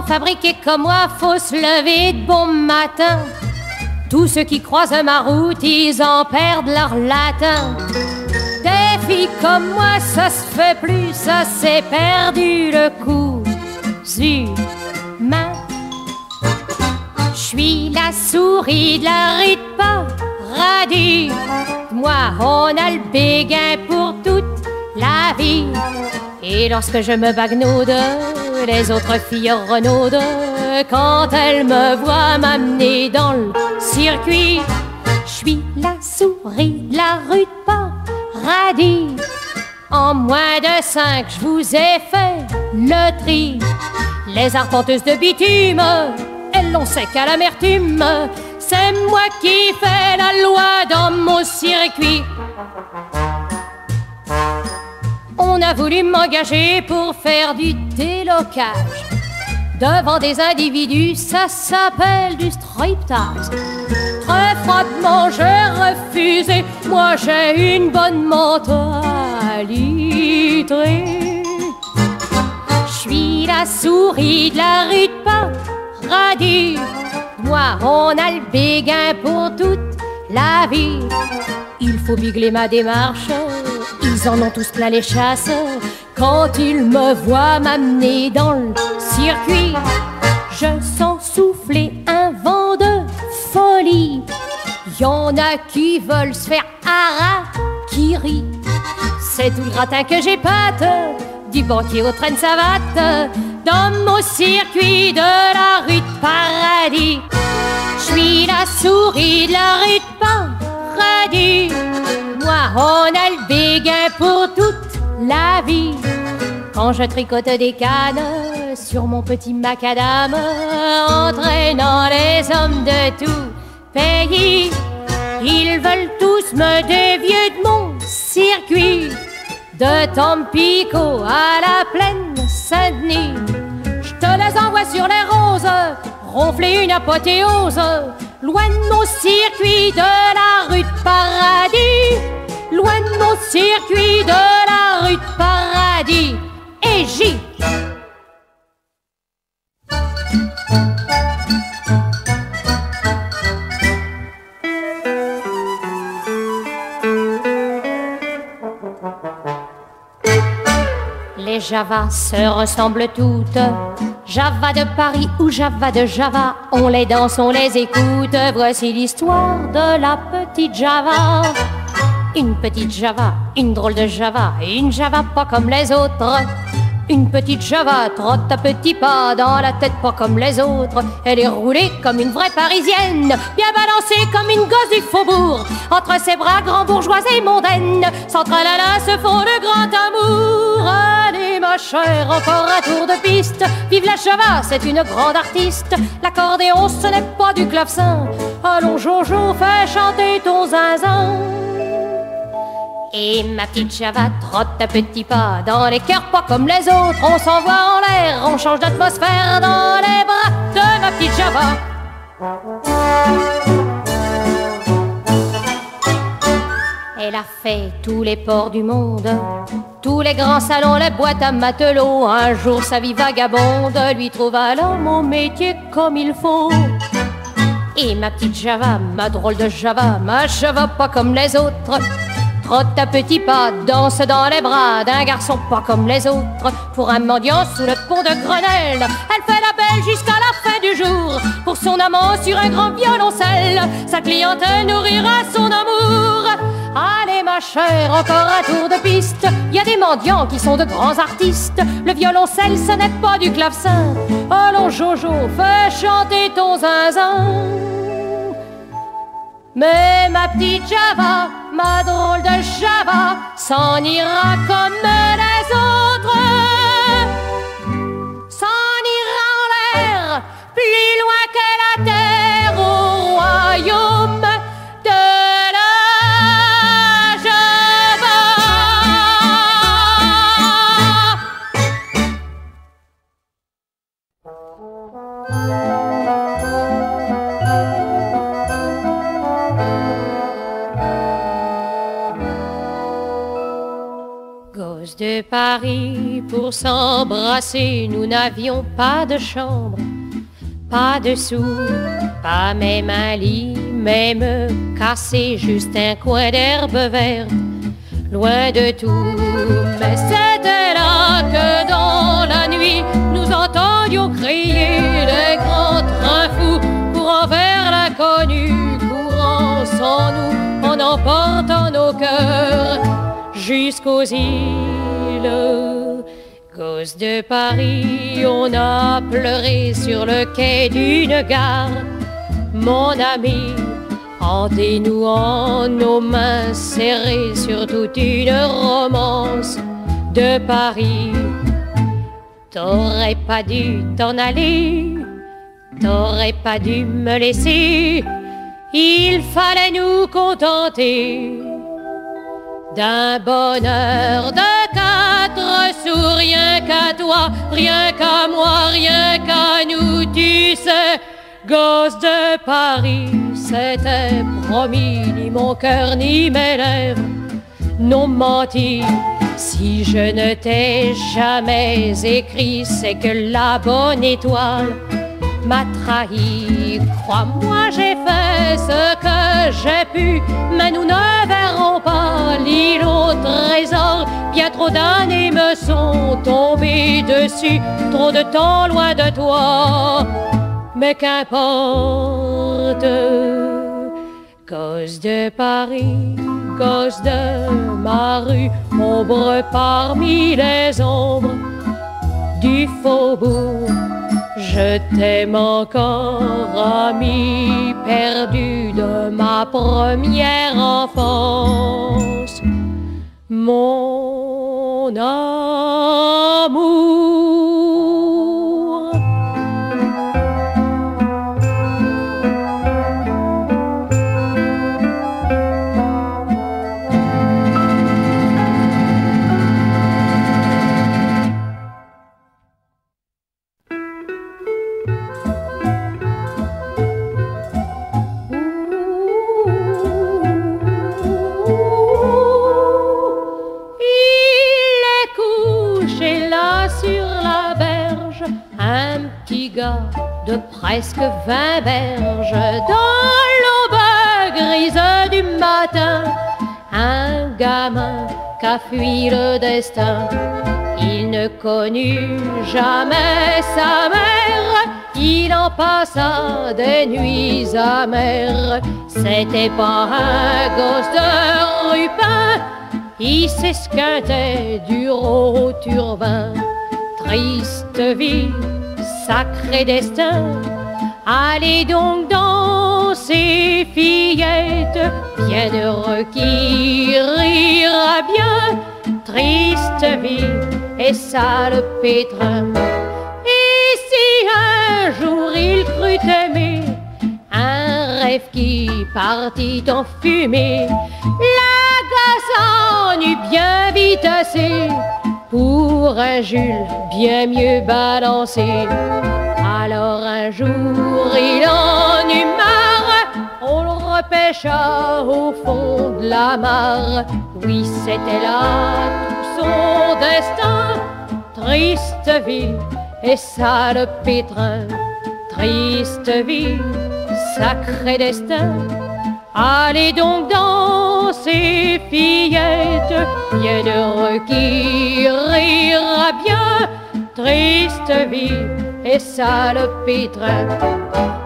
fabriqués comme moi, faut se lever de bon matin. Tous ceux qui croisent ma route, ils en perdent leur latin. Des filles comme moi, ça se fait plus, ça s'est perdu le coup. Humain. J'suis la souris de la rue de paradis. Moi, on a le béguin pour toute la vie. Et lorsque je me bagnaude, les autres filles renaudent quand elles me voient m'amener dans le circuit. J'suis la souris de la rue de paradis. En moins de 5, je vous ai fait le tri. Les arpenteuses de bitume, elles l'ont sec à l'amertume. C'est moi qui fais la loi dans mon circuit. On a voulu m'engager pour faire du délocage. Devant des individus, ça s'appelle du striptease. Très froidement, j'ai refusé. Moi, j'ai une bonne mentalité. J'suis la souris de la rue de paradis. Moi, on a le béguin pour toute la vie. Il faut bigler ma démarche. Ils en ont tous plein les chasses. Quand ils me voient m'amener dans le circuit, je sens souffler un vent de folie. Y'en a qui veulent se faire harakiri. C'est tout le gratin que j'épate, du banquier au train de savate, dans mon circuit de la rue de paradis. J'suis la souris de la rue de paradis. Moi, on a le béguin pour toute la vie. Quand je tricote des cannes sur mon petit macadam, entraînant les hommes de tout pays, ils veulent tous me dévier de mon circuit. De Tampico à la plaine Saint-Denis, je te les envoie sur les roses, ronfler une apothéose, loin de mon circuit de la rue de paradis. Loin de mon circuit de la rue de paradis. Et j'y Les Javas se ressemblent toutes. Java de Paris ou Java de Java, on les danse, on les écoute. Voici l'histoire de la petite Java. Une petite Java, une drôle de Java, une Java pas comme les autres. Une petite Java trotte à petits pas, dans la tête pas comme les autres. Elle est roulée comme une vraie parisienne, bien balancée comme une gosse du faubourg. Entre ses bras, grand bourgeoise et mondaine, sans tralala se font le grand amour. Allez ma chère, encore un tour de piste. Vive la Java, c'est une grande artiste. L'accordéon ce n'est pas du clavecin. Allons Jojo, fais chanter ton zinzin. Et ma petite Java trotte à petits pas, dans les cœurs pas comme les autres. On s'envoie en l'air, on change d'atmosphère dans les bras de ma petite Java. Elle a fait tous les ports du monde, tous les grands salons, les boîtes à matelots. Un jour sa vie vagabonde lui trouva là mon métier comme il faut. Et ma petite Java, ma drôle de Java, ma Java pas comme les autres, trotte à petits pas, danse dans les bras d'un garçon pas comme les autres. Pour un mendiant sous le pont de Grenelle, elle fait la belle jusqu'à la fin du jour. Pour son amant sur un grand violoncelle, sa clientèle nourrira son amour. Allez ma chère, encore un tour de piste. Il y a des mendiants qui sont de grands artistes. Le violoncelle ce n'est pas du clavecin. Allons Jojo, fais chanter ton zinzin. Mais ma petite Java, ma drôle de Java, s'en ira comme les autres. S'en ira en l'air, plus loin que la terre, au royaume de la Java. Gosses de Paris, pour s'embrasser, nous n'avions pas de chambre, pas de sous, pas même un lit, même cassé, juste un coin d'herbe verte, loin de tout. Mais c'était là que dans la nuit, nous entendions crier les grands trains fous, courant vers l'inconnu, courant sans nous, en emportant nos cœurs jusqu'aux îles. Gosses de Paris, on a pleuré sur le quai d'une gare, mon ami, en dénouant nos mains serrées sur toute une romance de Paris. T'aurais pas dû t'en aller, t'aurais pas dû me laisser, il fallait nous contenter d'un bonheur de 4 sous, rien qu'à toi, rien qu'à moi, rien qu'à nous, tu sais. Gosses de Paris, c'était promis, ni mon cœur ni mes lèvres n'ont menti. Si je ne t'ai jamais écrit, c'est que la bonne étoile m'a trahi. Crois-moi, j'ai fait ce que j'ai pu, mais nous ne verrons pas l'île au trésor. Bien trop d'années me sont tombées dessus, trop de temps loin de toi. Mais qu'importe, gosses de Paris, gosses de ma rue, ombre parmi les ombres du faubourg. Je t'aime encore, ami perdu de ma première enfance, mon amour. De presque 20 berges dans l'aube grise du matin, un gamin qu'a fui le destin. Il ne connut jamais sa mère, il en passa des nuits amères. C'était pas un gosse de Rupin, il s'esquintait du rot urbain. Triste vie, sacré destin, allez donc danser, fillettes, bienheureux qui rira bien. Triste vie et sale pétrin. Et si un jour il crut aimer, un rêve qui partit en fumée, la gosse en eut bien vite assez pour un Jules bien mieux balancé. Alors un jour il en eut marre, on le repêcha au fond de la mare. Oui, c'était là tout son destin. Triste vie et sale pétrin. Triste vie, sacré destin. Allez donc danser, fillettes, bienheureux qui rira bien. Triste vie et sale pétrin.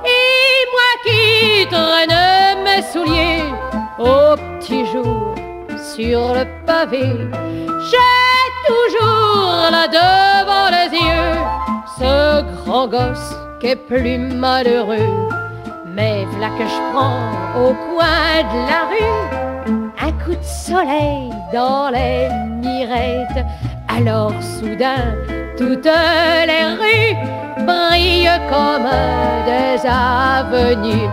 Et moi qui traîne mes souliers au petit jour sur le pavé, j'ai toujours là devant les yeux ce grand gosse qui est plus malheureux. Mais v'là que je prends au coin de la rue un coup de soleil dans les mirettes. Alors soudain, toutes les rues brillent comme des avenues.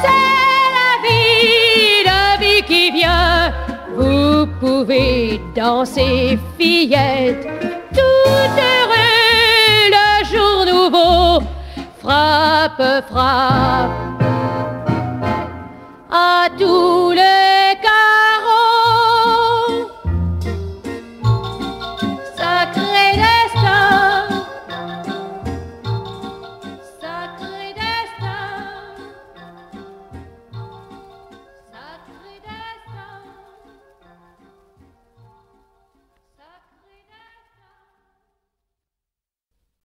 C'est la vie qui vient. Vous pouvez danser, fillettes, tout heureux, le jour nouveau. Frappe, frappe à tous les